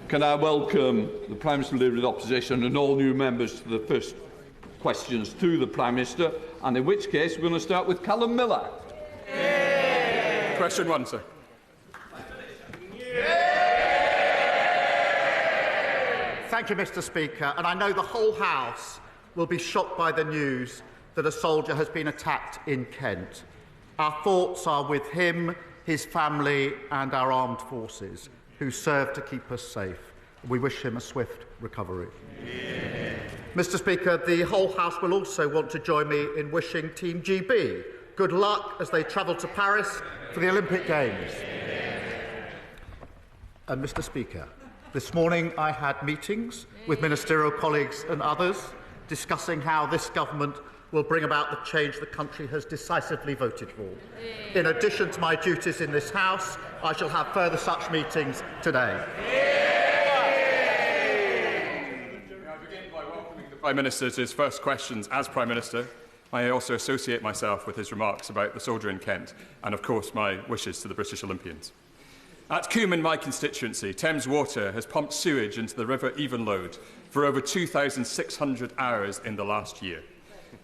Can I welcome the Prime Minister Leader of the Opposition and all new members to the first questions to the Prime Minister, and in which case we're going to start with Callum Miller. Question 1, sir. Thank you, Mr. Speaker. And I know the whole House will be shocked by the news that a soldier has been attacked in Kent. Our thoughts are with him, his family and our armed forces who serve to keep us safe. We wish him a swift recovery. Mr. Speaker, the whole House will also want to join me in wishing Team GB good luck as they travel to Paris for the Olympic Games. And Mr. Speaker, this morning I had meetings with ministerial colleagues and others discussing how this government will bring about the change the country has decisively voted for. In addition to my duties in this House, I shall have further such meetings today. I begin by welcoming the Prime Minister to his first questions as Prime Minister. I also associate myself with his remarks about the soldier in Kent and, of course, my wishes to the British Olympians. At Coombe, in my constituency, Thames Water has pumped sewage into the River Evenlode for over 2,600 hours in the last year.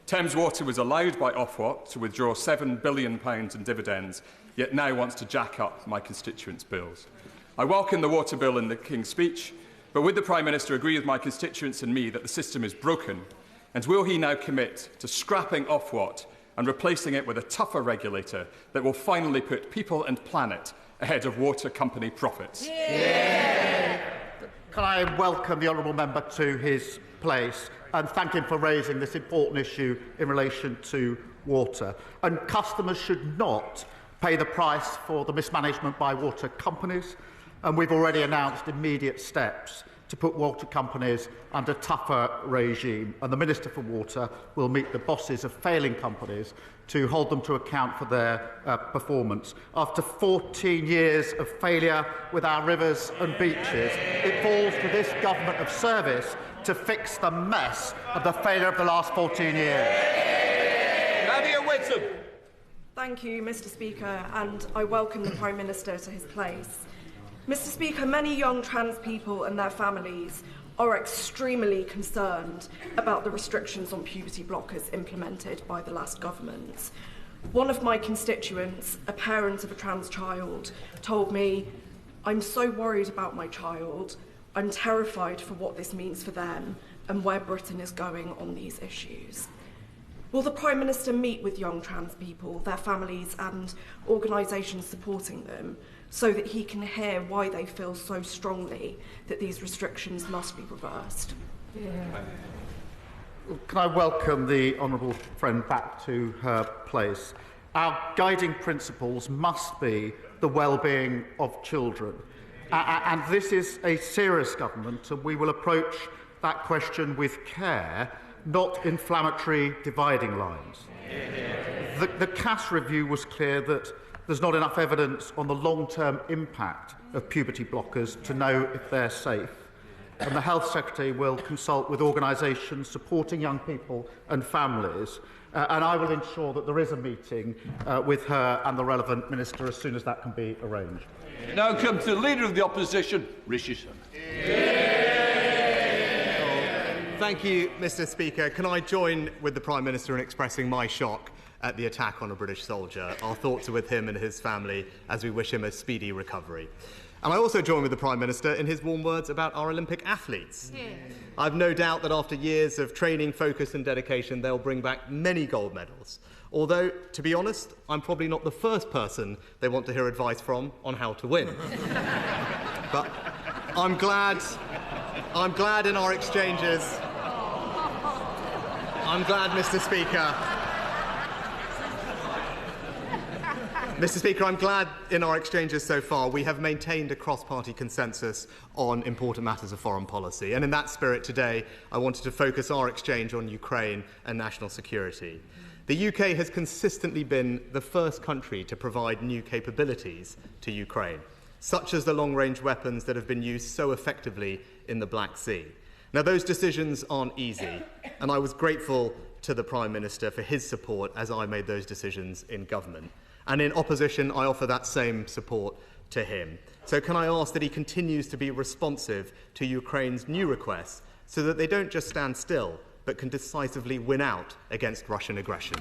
Thames Water was allowed by Ofwat to withdraw £7 billion in dividends, yet now wants to jack up my constituents' bills. I welcome the water bill in the King's speech, but would the Prime Minister agree with my constituents and me that the system is broken? And will he now commit to scrapping Ofwat and replacing it with a tougher regulator that will finally put people and planet ahead of water company profits? Can I welcome the honourable member to his place and thank him for raising this important issue in relation to water. And customers should not pay the price for the mismanagement by water companies, and we've already announced immediate steps to put water companies under tougher regime, and the Minister for Water will meet the bosses of failing companies to hold them to account for their performance. After 14 years of failure with our rivers and beaches, it falls to this government of service to fix the mess of the failure of the last 14 years. Thank you, Mr. Speaker, and I welcome the Prime Minister to his place. Mr. Speaker, many young trans people and their families are extremely concerned about the restrictions on puberty blockers implemented by the last government. One of my constituents, a parent of a trans child, told me, "I'm so worried about my child. I'm terrified for what this means for them and where Britain is going on these issues." Will the Prime Minister meet with young trans people, their families and organisations supporting them, so that he can hear why they feel so strongly that these restrictions must be reversed? Can I welcome the honourable friend back to her place? Our guiding principles must be the well-being of children. And this is a serious government, and we will approach that question with care, not inflammatory dividing lines. The CAS review was clear that there's not enough evidence on the long-term impact of puberty blockers to know if they're safe. And the Health Secretary will consult with organisations supporting young people and families, and I will ensure that there is a meeting with her and the relevant minister as soon as that can be arranged. Now come to the Leader of the Opposition, Rishi Sunak. Thank you, Mr. Speaker. Can I join with the Prime Minister in expressing my shock at the attack on a British soldier? Our thoughts are with him and his family as we wish him a speedy recovery. And I also join with the Prime Minister in his warm words about our Olympic athletes. I've no doubt that after years of training, focus and dedication, they'll bring back many gold medals. Although, to be honest, I'm probably not the first person they want to hear advice from on how to win. But I'm glad in our exchanges. I'm glad, Mr. Speaker. Mr. Speaker, I'm glad in our exchanges so far we have maintained a cross-party consensus on important matters of foreign policy. And in that spirit today, I wanted to focus our exchange on Ukraine and national security. The UK has consistently been the first country to provide new capabilities to Ukraine, such as the long-range weapons that have been used so effectively in the Black Sea. Now, those decisions aren't easy, and I was grateful to the Prime Minister for his support as I made those decisions in government. And in opposition, I offer that same support to him. So can I ask that he continues to be responsive to Ukraine's new requests so that they don't just stand still, but can decisively win out against Russian aggression?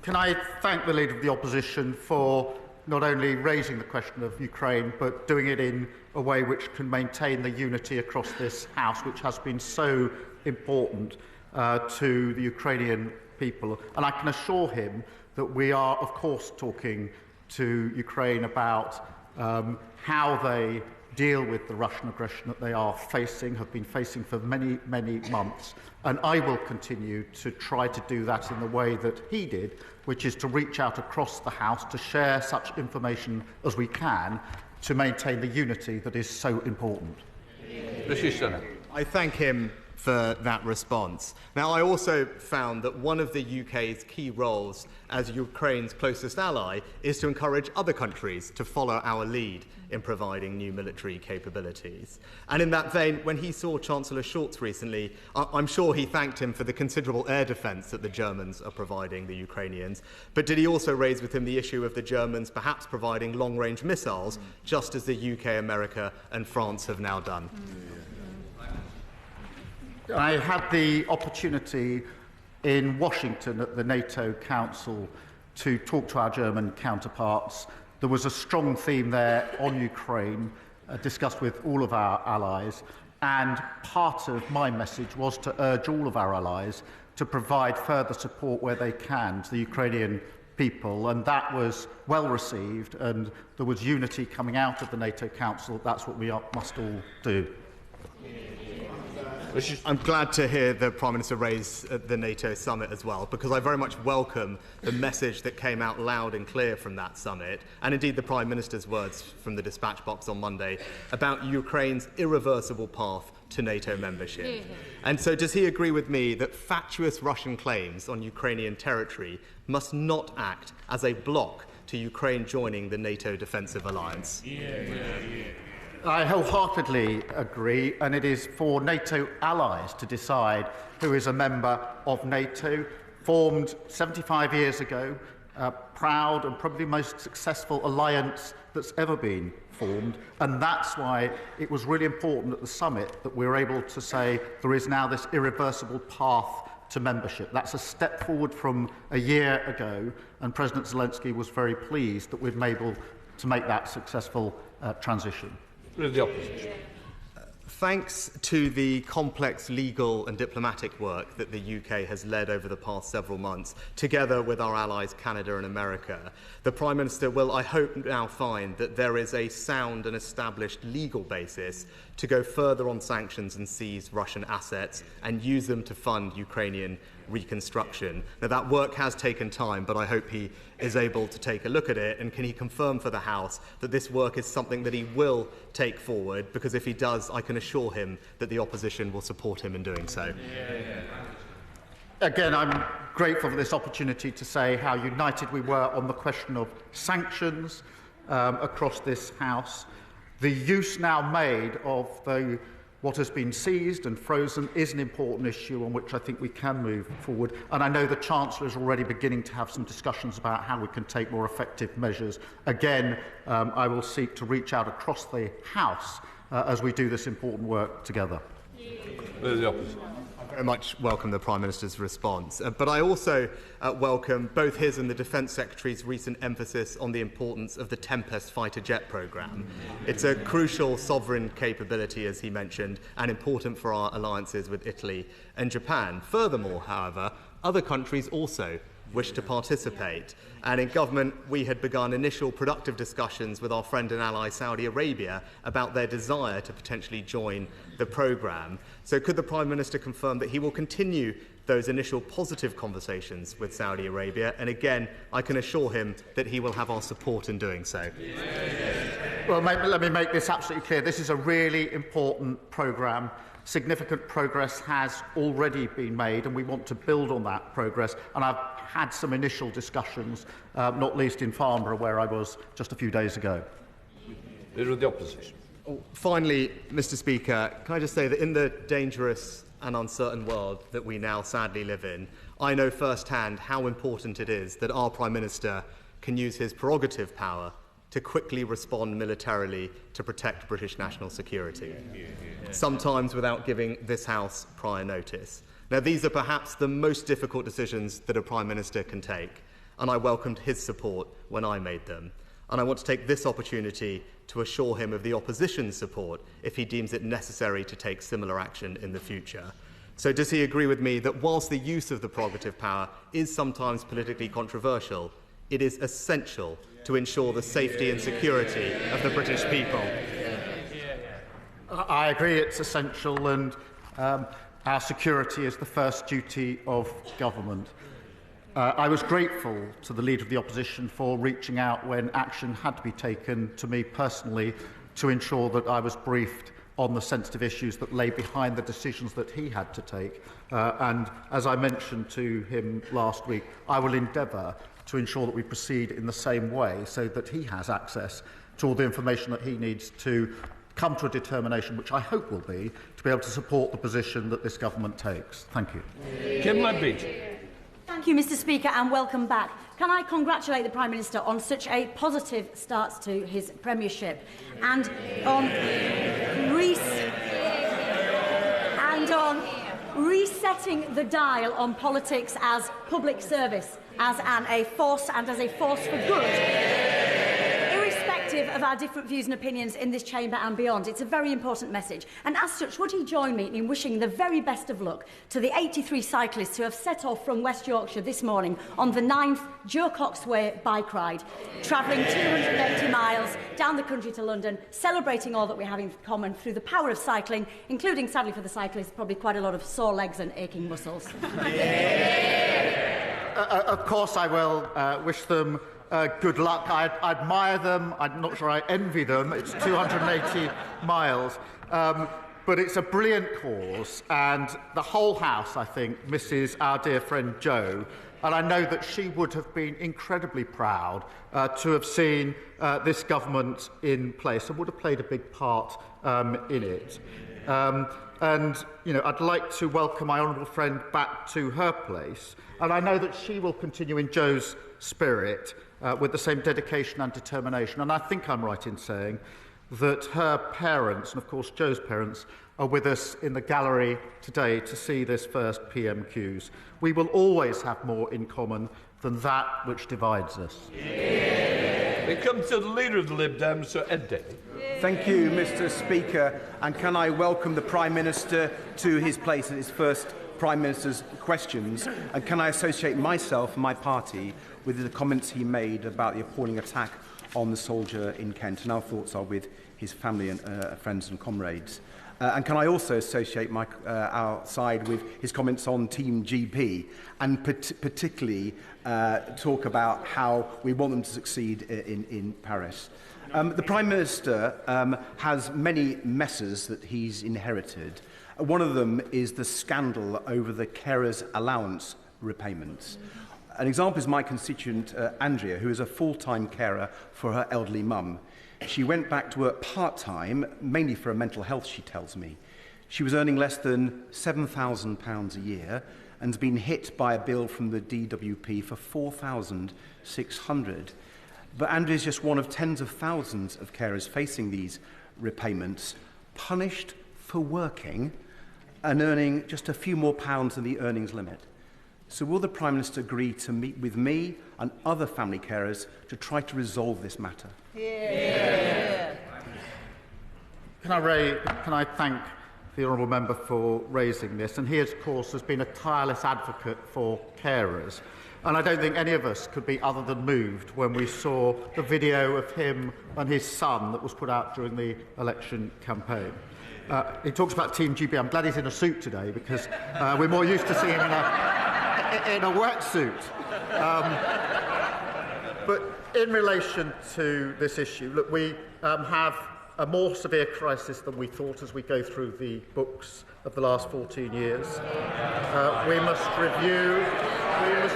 Can I thank the Leader of the Opposition for not only raising the question of Ukraine, but doing it in a way which can maintain the unity across this House, which has been so important to the Ukrainian people. And I can assure him that we are, of course, talking to Ukraine about how they deal with the Russian aggression that they are facing, have been facing for many, many months. And I will continue to try to do that in the way that he did, which is to reach out across the House to share such information as we can to maintain the unity that is so important. I thank him for that response. Now, I also found that one of the UK's key roles as Ukraine's closest ally is to encourage other countries to follow our lead in providing new military capabilities. And in that vein, when he saw Chancellor Scholz recently, I'm sure he thanked him for the considerable air defence that the Germans are providing the Ukrainians. But did he also raise with him the issue of the Germans perhaps providing long-range missiles, just as the UK, America and France have now done? I had the opportunity in Washington at the NATO Council to talk to our German counterparts. There was a strong theme there on Ukraine, discussed with all of our allies, and part of my message was to urge all of our allies to provide further support where they can to the Ukrainian people, and that was well received, and there was unity coming out of the NATO Council. That's what we must all do. I'm glad to hear the Prime Minister raise the NATO summit as well, because I very much welcome the message that came out loud and clear from that summit, and indeed the Prime Minister's words from the dispatch box on Monday about Ukraine's irreversible path to NATO membership. And so does he agree with me that fatuous Russian claims on Ukrainian territory must not act as a block to Ukraine joining the NATO defensive alliance? I wholeheartedly agree, and it is for NATO allies to decide who is a member of NATO, formed 75 years ago, proud and probably most successful alliance that's ever been formed, and that's why it was really important at the summit that we were able to say there is now this irreversible path to membership. That's a step forward from a year ago, and President Zelensky was very pleased that we've been able to make that successful transition. The opposition. Thanks to the complex legal and diplomatic work that the UK has led over the past several months, together with our allies Canada and America, the Prime Minister will, I hope, now find that there is a sound and established legal basis to go further on sanctions and seize Russian assets and use them to fund Ukrainian reconstruction. Now, that work has taken time, but I hope he is able to take a look at it, and can he confirm for the House that this work is something that he will take forward, because if he does, I can assure him that the opposition will support him in doing so. Again, I'm grateful for this opportunity to say how united we were on the question of sanctions across this House. The use now made of what has been seized and frozen is an important issue on which I think we can move forward. And I know the Chancellor is already beginning to have some discussions about how we can take more effective measures. Again, I will seek to reach out across the House as we do this important work together. The opposition. I very much welcome the Prime Minister's response, but I also welcome both his and the Defence Secretary's recent emphasis on the importance of the Tempest fighter jet programme. It's a crucial sovereign capability, as he mentioned, and important for our alliances with Italy and Japan. Furthermore, however, other countries also wish to participate. And in government, we had begun initial productive discussions with our friend and ally Saudi Arabia about their desire to potentially join the programme. So could the Prime Minister confirm that he will continue those initial positive conversations with Saudi Arabia? And again, I can assure him that he will have our support in doing so. Well, let me make this absolutely clear. This is a really important programme. Significant progress has already been made, and we want to build on that progress. And I've had some initial discussions, not least in Farnborough, where I was just a few days ago. Leader of the opposition. Finally, Mr. Speaker, can I just say that in the dangerous and uncertain world that we now sadly live in, I know firsthand how important it is that our Prime Minister can use his prerogative power to quickly respond militarily to protect British national security, sometimes without giving this House prior notice. Now, these are perhaps the most difficult decisions that a Prime Minister can take, and I welcomed his support when I made them. And I want to take this opportunity to assure him of the opposition's support if he deems it necessary to take similar action in the future. So does he agree with me that whilst the use of the prerogative power is sometimes politically controversial, it is essential to ensure the safety and security of the British people? I agree it's essential, and our security is the first duty of government. I was grateful to the Leader of the Opposition for reaching out when action had to be taken to me personally to ensure that I was briefed on the sensitive issues that lay behind the decisions that he had to take. And as I mentioned to him last week, I will endeavour to ensure that we proceed in the same way so that he has access to all the information that he needs to come to a determination, which I hope will be, to be able to support the position that this government takes. Thank you. Thank you, Mr. Speaker, and welcome back. Can I congratulate the Prime Minister on such a positive start to his premiership and on resetting the dial on politics as public service, as a force and as a force for good. Of our different views and opinions in this chamber and beyond. It's a very important message. And as such, would he join me in wishing the very best of luck to the 83 cyclists who have set off from West Yorkshire this morning on the 9th Joe Cox Way bike ride, travelling 280 miles down the country to London, celebrating all that we have in common through the power of cycling, including, sadly for the cyclists, probably quite a lot of sore legs and aching muscles. Of course I will wish them good luck. I admire them. I'm not sure I envy them. It's 280 miles. But it's a brilliant cause, and the whole House, I think, misses our dear friend Jo. And I know that she would have been incredibly proud to have seen this government in place and would have played a big part in it. And, you know, I'd like to welcome my honourable friend back to her place. And I know that she will continue in Jo's spirit with the same dedication and determination. And I think I'm right in saying that her parents, and of course Jo's parents, are with us in the gallery today to see this first PMQs. We will always have more in common than that which divides us. We come to the Leader of the Lib Dems, Sir Ed Davey. Thank you, Mr. Speaker. And can I welcome the Prime Minister to his place at his first Prime Minister's questions? And can I associate myself and my party with the comments he made about the appalling attack on the soldier in Kent? And our thoughts are with his family and friends and comrades. And can I also associate our side with his comments on Team GP and particularly talk about how we want them to succeed in Paris? The Prime Minister has many messes that he's inherited. One of them is the scandal over the carers' allowance repayments. An example is my constituent, Andrea, who is a full-time carer for her elderly mum. She went back to work part-time, mainly for her mental health, she tells me. She was earning less than £7,000 a year and has been hit by a bill from the DWP for £4,600. But Andrea is just one of tens of thousands of carers facing these repayments, punished for working and earning just a few more pounds than the earnings limit. So will the Prime Minister agree to meet with me and other family carers to try to resolve this matter? Yeah. Can I thank the honourable member for raising this? And he, of course, has been a tireless advocate for carers. And I don't think any of us could be other than moved when we saw the video of him and his son that was put out during the election campaign. He talks about Team GB. I'm glad he's in a suit today because we're more used to seeing him in a wetsuit. But in relation to this issue, look, we have a more severe crisis than we thought as we go through the books of the last 14 years. We must review the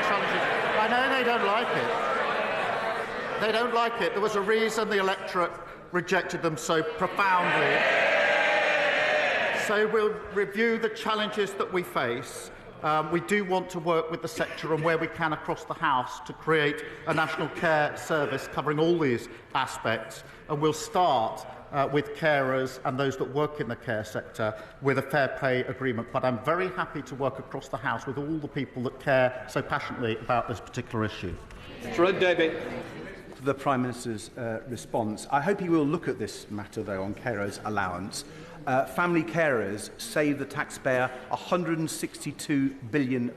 challenges. I know they don't like it. They don't like it. There was a reason the electorate rejected them so profoundly. So we'll review the challenges that we face, We do want to work with the sector and where we can across the House to create a national care service covering all these aspects. And we'll start with carers and those that work in the care sector with a fair pay agreement. But I'm very happy to work across the House with all the people that care so passionately about this particular issue. Fred Davitt. The Prime Minister's response. I hope he will look at this matter, though, on carers' allowance. Family carers save the taxpayer £162 billion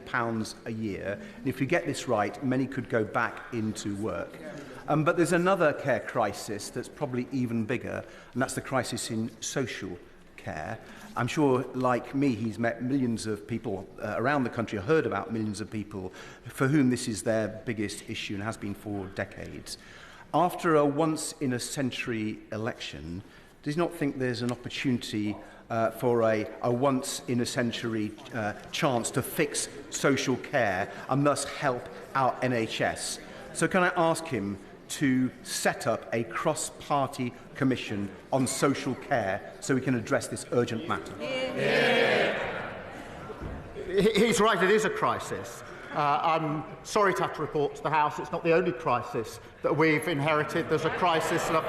a year. And if you get this right, many could go back into work. But there's another care crisis that's probably even bigger, and that's the crisis in social care. I'm sure, like me, he's met millions of people around the country, heard about millions of people for whom this is their biggest issue and has been for decades. After a once-in-a-century election, does he not think there's an opportunity for a once-in-a-century chance to fix social care and thus help our NHS? So can I ask him to set up a cross-party commission on social care so we can address this urgent matter? He's right, it is a crisis. I'm sorry to have to report to the House it's not the only crisis that we've inherited. There's a crisis of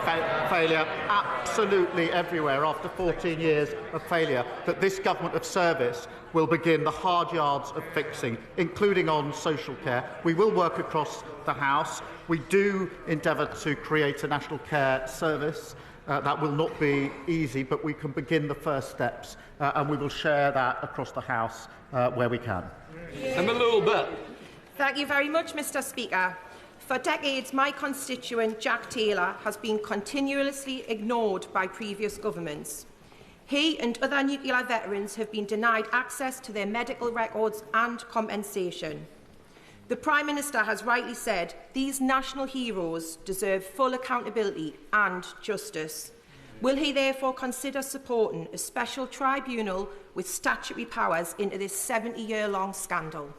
failure absolutely everywhere after 14 years of failure that this government of service will begin the hard yards of fixing, including on social care. We will work across the House. We do endeavour to create a national care service. That will not be easy, but we can begin the first steps, and we will share that across the House where we can. I'm a little bit. Thank you very much, Mr. Speaker. For decades, my constituent, Jack Taylor, has been continuously ignored by previous governments. He and other nuclear veterans have been denied access to their medical records and compensation. The Prime Minister has rightly said these national heroes deserve full accountability and justice. Will he therefore consider supporting a special tribunal with statutory powers into this 70-year-long scandal?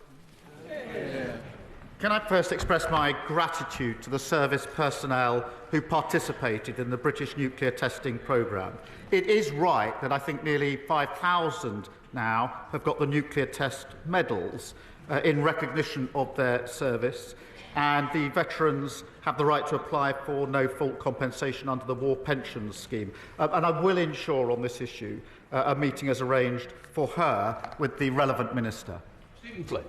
Can I first express my gratitude to the service personnel who participated in the British nuclear testing programme. It is right that I think nearly 5,000 now have got the nuclear test medals in recognition of their service, and the veterans have the right to apply for no-fault compensation under the War Pensions Scheme. And I will ensure on this issue a meeting is arranged for her with the relevant minister. Stephen Flynn.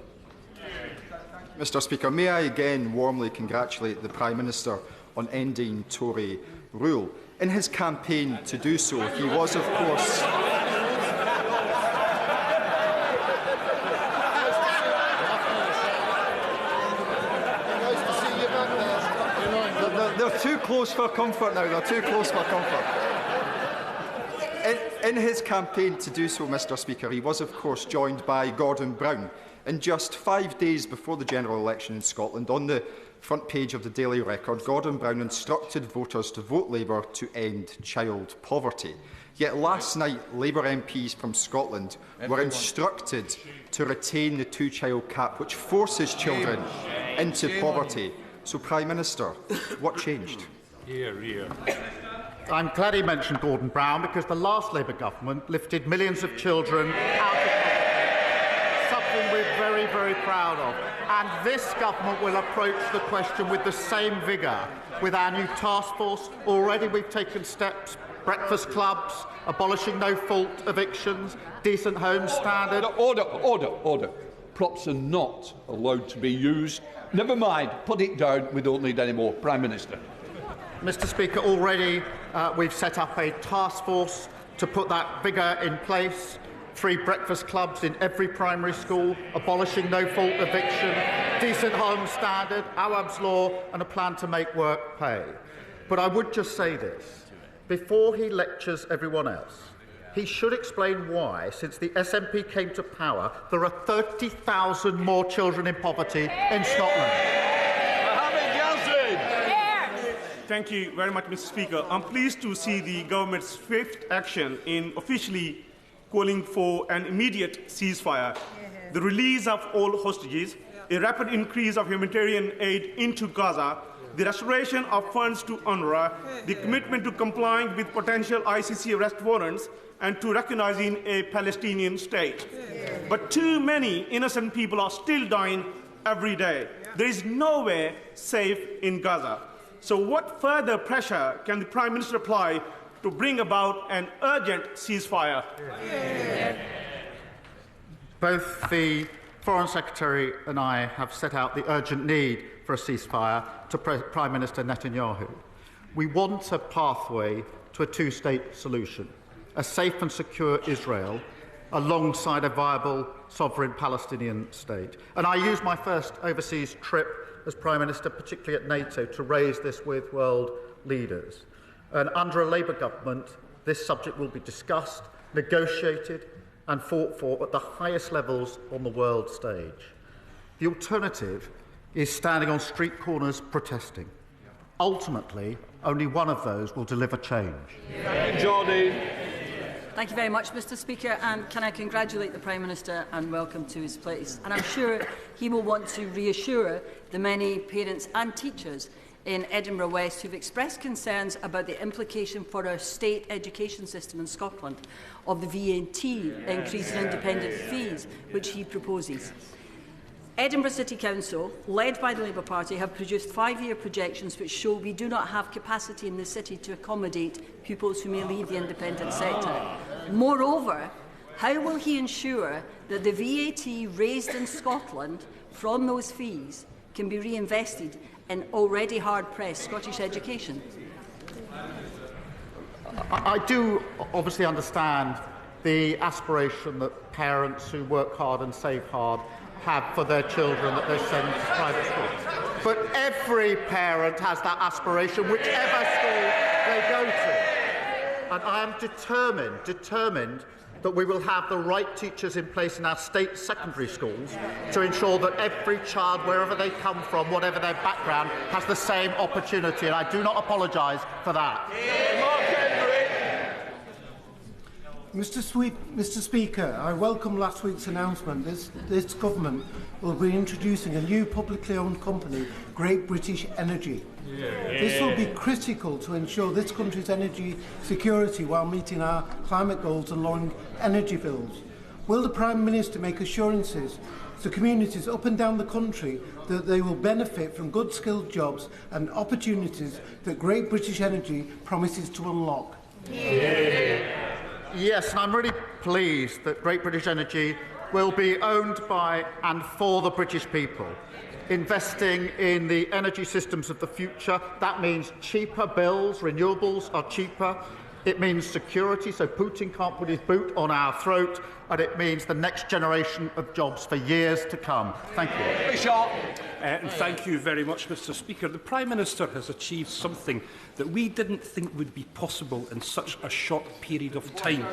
Mr Speaker, may I again warmly congratulate the Prime Minister on ending Tory rule. In his campaign to do so, he was, of course... They're too close for comfort now. They're too close for comfort. In his campaign to do so, Mr Speaker, he was, of course, joined by Gordon Brown. And just 5 days before the general election in Scotland, on the front page of the Daily Record, Gordon Brown instructed voters to vote Labour to end child poverty. Yet last night, Labour MPs from Scotland were instructed to retain the two-child cap, which forces children into poverty. So, Prime Minister, what changed? I'm glad he mentioned Gordon Brown, because the last Labour government lifted millions of children out of poverty, something we're very, very proud of. And this government will approach the question with the same vigour. With our new task force, already we've taken steps: breakfast clubs, abolishing no-fault evictions, decent home standard. Order. Props are not allowed to be used. Never mind, put it down. We don't need any more. Prime Minister. Mr Speaker, already we've set up a task force to put that vigour in place. 3 breakfast clubs in every primary school, abolishing no-fault eviction, decent home standard, Awab's law, and a plan to make work pay. But I would just say this. Before he lectures everyone else, he should explain why, since the SNP came to power, there are 30,000 more children in poverty in Scotland. Thank you very much, Mr Speaker. I'm pleased to see the government's swift action in officially calling for an immediate ceasefire, the release of all hostages, a rapid increase of humanitarian aid into Gaza, the restoration of funds to UNRWA, the commitment to complying with potential ICC arrest warrants, and to recognising a Palestinian state. but too many innocent people are still dying every day. There is nowhere safe in Gaza. So what further pressure can the Prime Minister apply to bring about an urgent ceasefire? Both the Foreign Secretary and I have set out the urgent need for a ceasefire to Prime Minister Netanyahu. We want a pathway to a two-state solution, a safe and secure Israel alongside a viable sovereign Palestinian state. And I used my first overseas trip as Prime Minister, particularly at NATO, to raise this with world leaders. And under a Labour government, this subject will be discussed, negotiated and fought for at the highest levels on the world stage. The alternative is standing on street corners protesting. Ultimately, only one of those will deliver change. Jordan. Thank you very much, Mr. Speaker, and can I congratulate the Prime Minister and welcome to his place. And I'm sure he will want to reassure the many parents and teachers in Edinburgh West who have expressed concerns about the implication for our state education system in Scotland of the VAT increase in independent fees, which he proposes. Edinburgh City Council, led by the Labour Party, have produced 5-year projections which show we do not have capacity in the city to accommodate pupils who may leave the independent sector. Moreover, how will he ensure that the VAT raised in Scotland from those fees can be reinvested in already hard-pressed Scottish education? I do obviously understand the aspiration that parents who work hard and save hard have for their children that they send to private schools. But every parent has that aspiration, whichever school they go to. And I am determined that we will have the right teachers in place in our state secondary schools to ensure that every child, wherever they come from, whatever their background, has the same opportunity. And I do not apologise for that. Mr. Speaker, I welcome last week's announcement this government will be introducing a new publicly owned company, Great British Energy. This will be critical to ensure this country's energy security while meeting our climate goals and lowering energy bills. Will the Prime Minister make assurances to communities up and down the country that they will benefit from good skilled jobs and opportunities that Great British Energy promises to unlock? Yes, and I'm really pleased that Great British Energy will be owned by and for the British people. Investing in the energy systems of the future, that means cheaper bills, renewables are cheaper. It means security, so Putin can't put his boot on our throat, and it means the next generation of jobs for years to come. Thank you. And thank you very much, Mr. Speaker. The Prime Minister has achieved something that we didn't think would be possible in such a short period of time.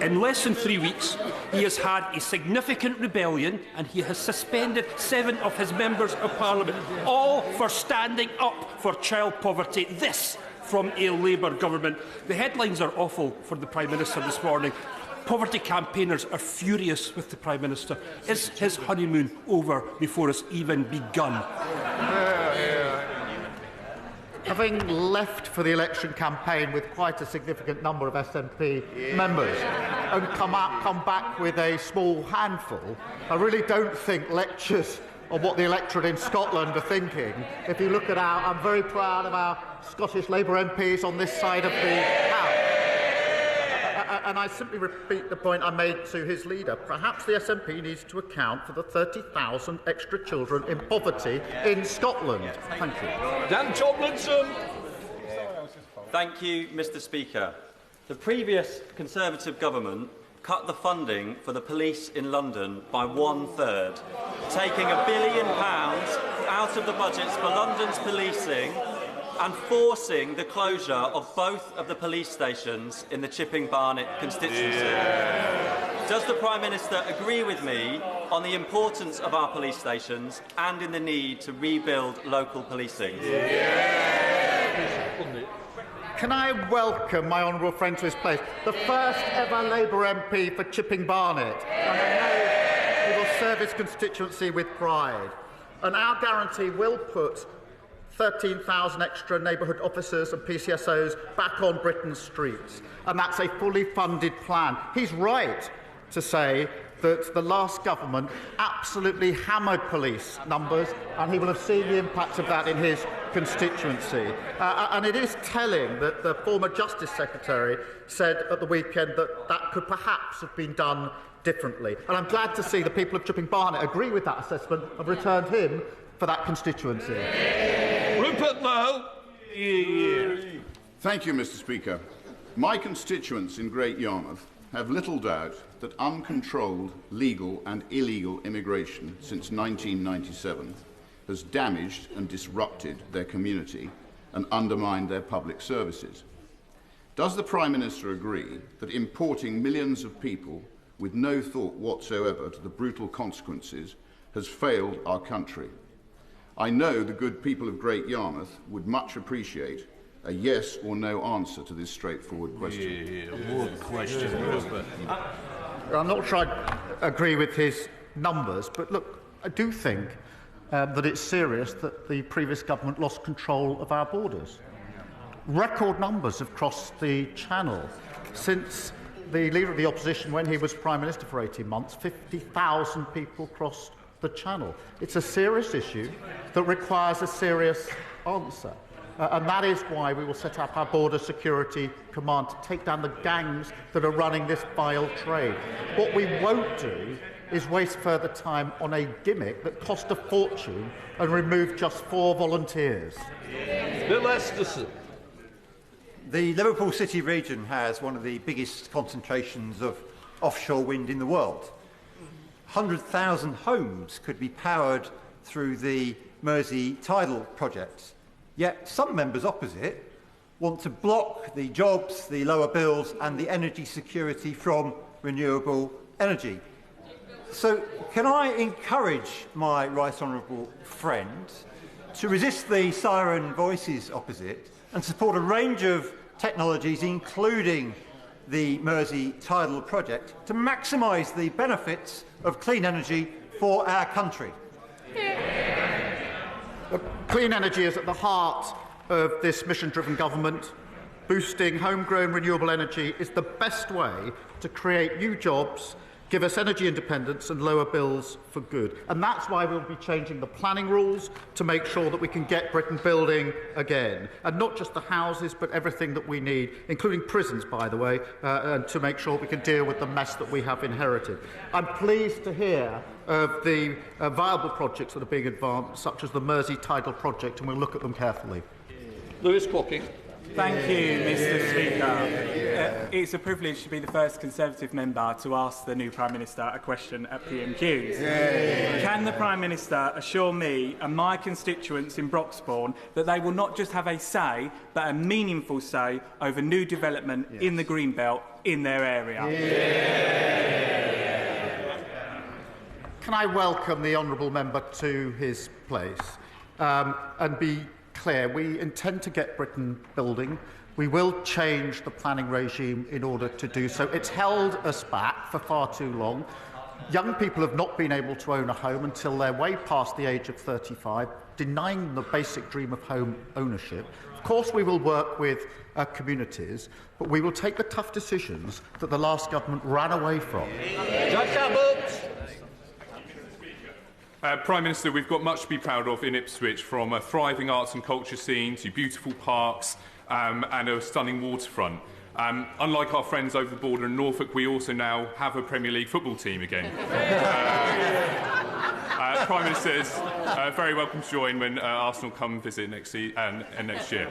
In less than 3 weeks, he has had a significant rebellion and he has suspended 7 of his members of Parliament, all for standing up for child poverty. This from a Labour government. The headlines are awful for the Prime Minister this morning. Poverty campaigners are furious with the Prime Minister. Is his honeymoon over before it's even begun? Having left for the election campaign with quite a significant number of SNP members and come back with a small handful, I really don't think lectures on what the electorate in Scotland are thinking. If you look at I'm very proud of our Scottish Labour MPs on this side of the House. And I simply repeat the point I made to his leader. Perhaps the SNP needs to account for the 30,000 extra children in poverty in Scotland. Thank you. Dan Tomlinson. Thank you, Mr. Speaker. The previous Conservative government cut the funding for the police in London by 1/3, taking £1 billion out of the budgets for London's policing and forcing the closure of both of the police stations in the Chipping Barnet constituency. Does the Prime Minister agree with me on the importance of our police stations and in the need to rebuild local policing? Can I welcome my honourable friend to his place, the first ever Labour MP for Chipping Barnet, and I know he will serve his constituency with pride. And our guarantee will put 13,000 extra neighbourhood officers and PCSOs back on Britain's streets, and that's a fully funded plan. He's right to say that the last government absolutely hammered police numbers, and he will have seen the impact of that in his constituency. And it is telling that the former Justice Secretary said at the weekend that that could perhaps have been done differently. And I'm glad to see the people of Chipping Barnet agree with that assessment and have returned him for that constituency. Rupert Lowe. Thank you, Mr. Speaker. My constituents in Great Yarmouth have little doubt that uncontrolled legal and illegal immigration since 1997 has damaged and disrupted their community and undermined their public services. Does the Prime Minister agree that importing millions of people with no thought whatsoever to the brutal consequences has failed our country? I know the good people of Great Yarmouth would much appreciate a yes or no answer to this straightforward question. Good question. I'm not sure I agree with his numbers, but look, I do think that it's serious that the previous government lost control of our borders. Record numbers have crossed the Channel. Since the Leader of the Opposition, when he was Prime Minister for 18 months, 50,000 people crossed the Channel. It's a serious issue that requires a serious answer. And that is why we will set up our Border Security Command to take down the gangs that are running this vile trade. What we won't do is waste further time on a gimmick that cost a fortune and remove just 4 volunteers. Bill Esterson. The Liverpool City region has one of the biggest concentrations of offshore wind in the world. 100,000 homes could be powered through the Mersey tidal project. Yet some members opposite want to block the jobs, the lower bills and the energy security from renewable energy. So can I encourage my right honourable friend to resist the siren voices opposite and support a range of technologies, including the Mersey tidal project, to maximise the benefits of clean energy for our country? Clean energy is at the heart of this mission-driven government. Boosting homegrown renewable energy is the best way to create new jobs, give us energy independence and lower bills for good. And that's why we'll be changing the planning rules to make sure that we can get Britain building again. And not just the houses, but everything that we need, including prisons, by the way, and to make sure we can deal with the mess that we have inherited. I'm pleased to hear of the viable projects that are being advanced, such as the Mersey tidal project, and we'll look at them carefully. Lewis Cooking. Thank you, Mr. Speaker. It's a privilege to be the first Conservative member to ask the new Prime Minister a question at PMQs. Can the Prime Minister assure me and my constituents in Broxbourne that they will not just have a say, but a meaningful say over new development in the Greenbelt in their area? Can I welcome the honourable member to his place and be clear, we intend to get Britain building. We will change the planning regime in order to do so. It's held us back for far too long. Young people have not been able to own a home until they're way past the age of 35, denying them the basic dream of home ownership. Of course, we will work with communities, but we will take the tough decisions that the last government ran away from. Prime Minister, we've got much to be proud of in Ipswich, from a thriving arts and culture scene to beautiful parks and a stunning waterfront. Unlike our friends over the border in Norfolk, we also now have a Premier League football team again. Prime Minister is very welcome to join when Arsenal come visit next year.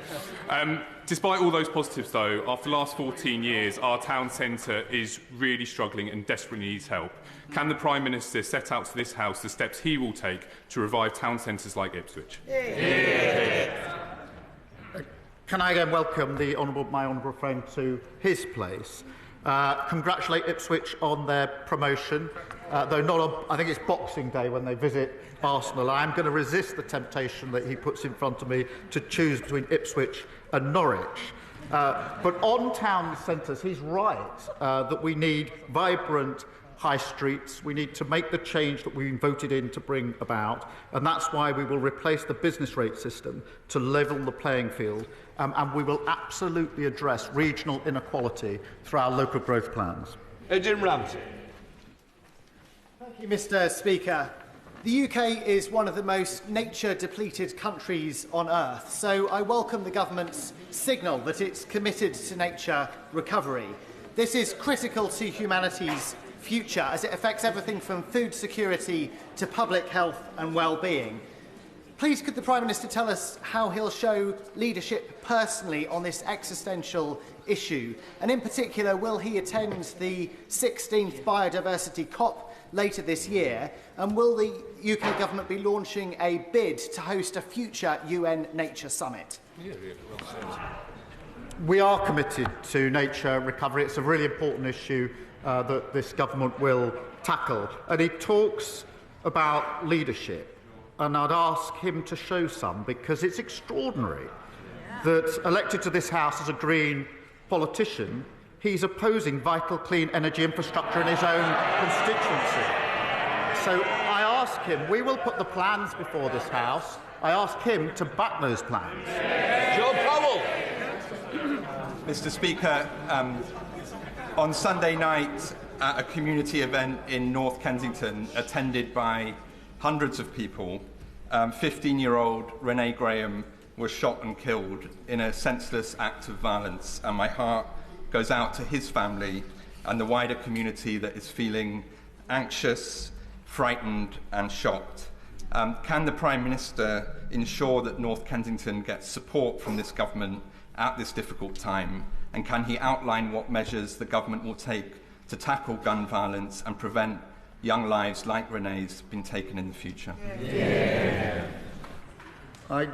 Despite all those positives, though, after the last 14 years, our town centre is really struggling and desperately needs help. Can the Prime Minister set out to this House the steps he will take to revive town centres like Ipswich? Can I again welcome my honourable friend to his place? Congratulate Ipswich on their promotion, though not on, I think it's Boxing Day when they visit Arsenal. I'm going to resist the temptation that he puts in front of me to choose between Ipswich and Norwich. But on town centres, he's right that we need vibrant high streets. We need to make the change that we've voted in to bring about, and that's why we will replace the business rate system to level the playing field, and we will absolutely address regional inequality through our local growth plans. Edwin Ramsey. Thank you, Mr. Speaker. The UK is one of the most nature-depleted countries on earth, so I welcome the government's signal that it's committed to nature recovery. This is critical to humanity's future as it affects everything from food security to public health and well-being. Please could the Prime Minister tell us how he'll show leadership personally on this existential issue, and in particular will he attend the 16th Biodiversity COP later this year, and will the UK government be launching a bid to host a future UN Nature Summit? We are committed to nature recovery. It's a really important issue that this government will tackle. And he talks about leadership, and I'd ask him to show some, because it's extraordinary that, elected to this House as a Green politician, he's opposing vital clean energy infrastructure in his own constituency. So I ask him, we will put the plans before this House, I ask him to back those plans. Joe Powell. Mr. Speaker, on Sunday night at a community event in North Kensington attended by hundreds of people, 15-year-old Renee Graham was shot and killed in a senseless act of violence, and my heart goes out to his family and the wider community that is feeling anxious, frightened and shocked. Can the Prime Minister ensure that North Kensington gets support from this government at this difficult time, and can he outline what measures the government will take to tackle gun violence and prevent young lives like Renee's being taken in the future? Yeah. I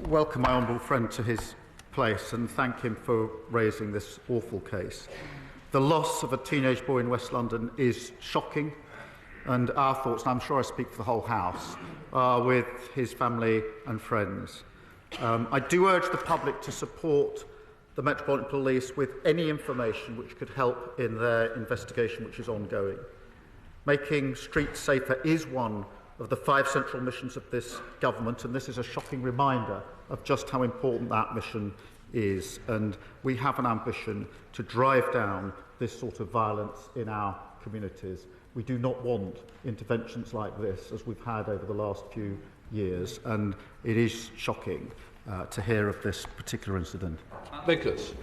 welcome my honourable friend to his place and thank him for raising this awful case. The loss of a teenage boy in West London is shocking, and our thoughts, and I'm sure I speak for the whole House, are with his family and friends. I do urge the public to support the Metropolitan Police with any information which could help in their investigation, which is ongoing. Making streets safer is one of the 5 central missions of this government, and this is a shocking reminder of just how important that mission is. And we have an ambition to drive down this sort of violence in our communities. We do not want interventions like this, as we've had over the last few years, and it is shocking to hear of this particular incident. Vickers.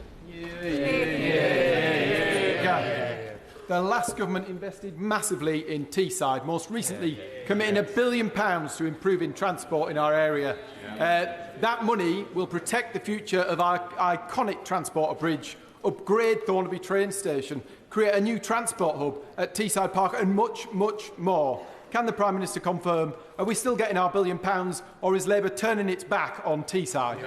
The last government invested massively in Teesside, most recently committing £1 billion to improving transport in our area. That money will protect the future of our iconic transporter bridge, upgrade Thornaby train station, create a new transport hub at Teesside Park and much, much more. Can the Prime Minister confirm, are we still getting our £1 billion, or is Labour turning its back on Teesside?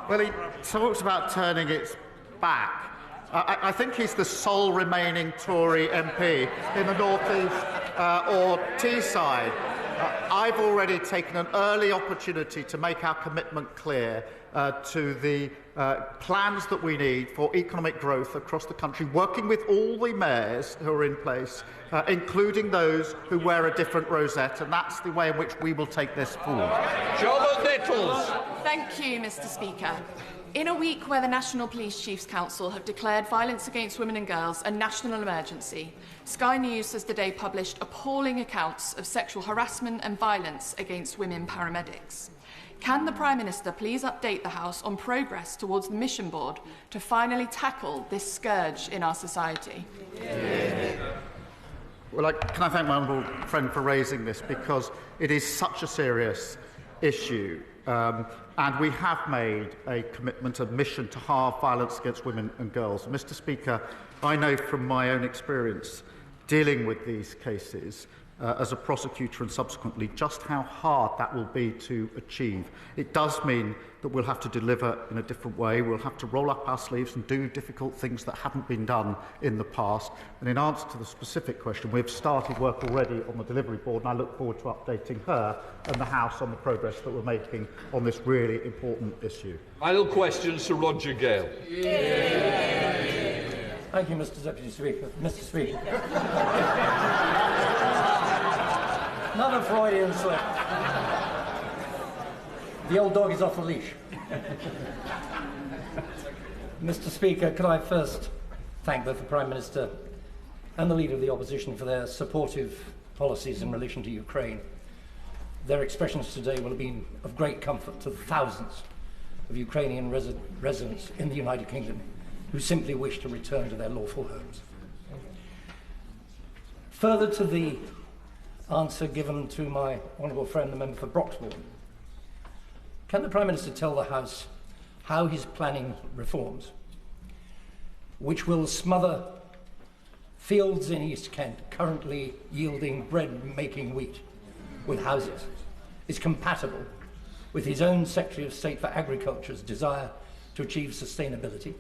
Well, he talks about turning its back. I think he's the sole remaining Tory MP in the North East or Teesside. I've already taken an early opportunity to make our commitment clear to the plans that we need for economic growth across the country, working with all the mayors who are in place, including those who wear a different rosette, and that's the way in which we will take this forward. Charlotte Nettles. Thank you, Mr. Speaker. In a week where the National Police Chiefs Council have declared violence against women and girls a national emergency, Sky News has today published appalling accounts of sexual harassment and violence against women paramedics. Can the Prime Minister please update the House on progress towards the mission board to finally tackle this scourge in our society? Well, can I thank my honourable friend for raising this, because it is such a serious issue. And we have made a commitment, a mission to halve violence against women and girls. Mr. Speaker, I know from my own experience dealing with these cases as a prosecutor and subsequently just how hard that will be to achieve. It does mean that we'll have to deliver in a different way. We'll have to roll up our sleeves and do difficult things that haven't been done in the past. And in answer to the specific question, we've started work already on the delivery board, and I look forward to updating her and the House on the progress that we're making on this really important issue. Final questions to Roger Gale. Thank you, Mr. Deputy Speaker. Mr. Speaker. Another Freudian slip. The old dog is off the leash. Mr. Speaker, could I first thank both the Prime Minister and the Leader of the Opposition for their supportive policies in relation to Ukraine. Their expressions today will have been of great comfort to the thousands of Ukrainian residents in the United Kingdom who simply wish to return to their lawful homes. Further to the answer given to my honourable friend, the member for Broxbourne, can the Prime Minister tell the House how he's planning reforms which will smother fields in East Kent currently yielding bread-making wheat with houses is compatible with his own Secretary of State for Agriculture's desire to achieve sustainability?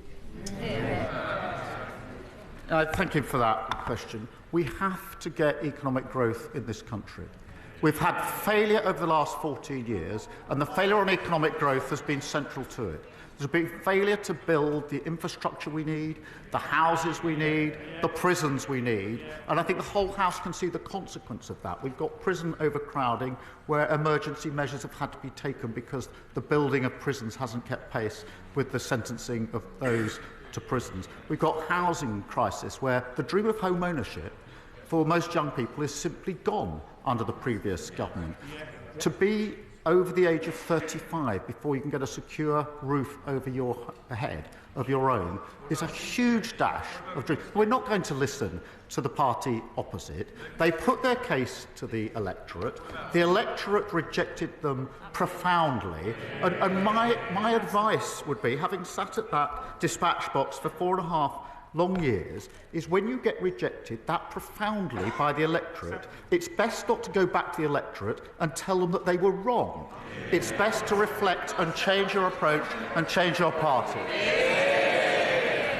Thank you for that question. We have to get economic growth in this country. We've had failure over the last 14 years, and the failure on economic growth has been central to it. There's been failure to build the infrastructure we need, the houses we need, the prisons we need, and I think the whole House can see the consequence of that. We've got prison overcrowding where emergency measures have had to be taken because the building of prisons hasn't kept pace with the sentencing of those to prisons. We've got housing crisis where the dream of home ownership for most young people is simply gone under the previous government. To be over the age of 35 before you can get a secure roof over your head of your own is a huge dash of dreams. We're not going to listen to the party opposite. They put their case to the electorate. The electorate rejected them profoundly. And my advice would be, having sat at that dispatch box for 4.5 long years, is when you get rejected that profoundly by the electorate, it's best not to go back to the electorate and tell them that they were wrong. It's best to reflect and change your approach and change your party.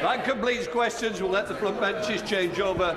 That completes questions. We'll let the front benches change over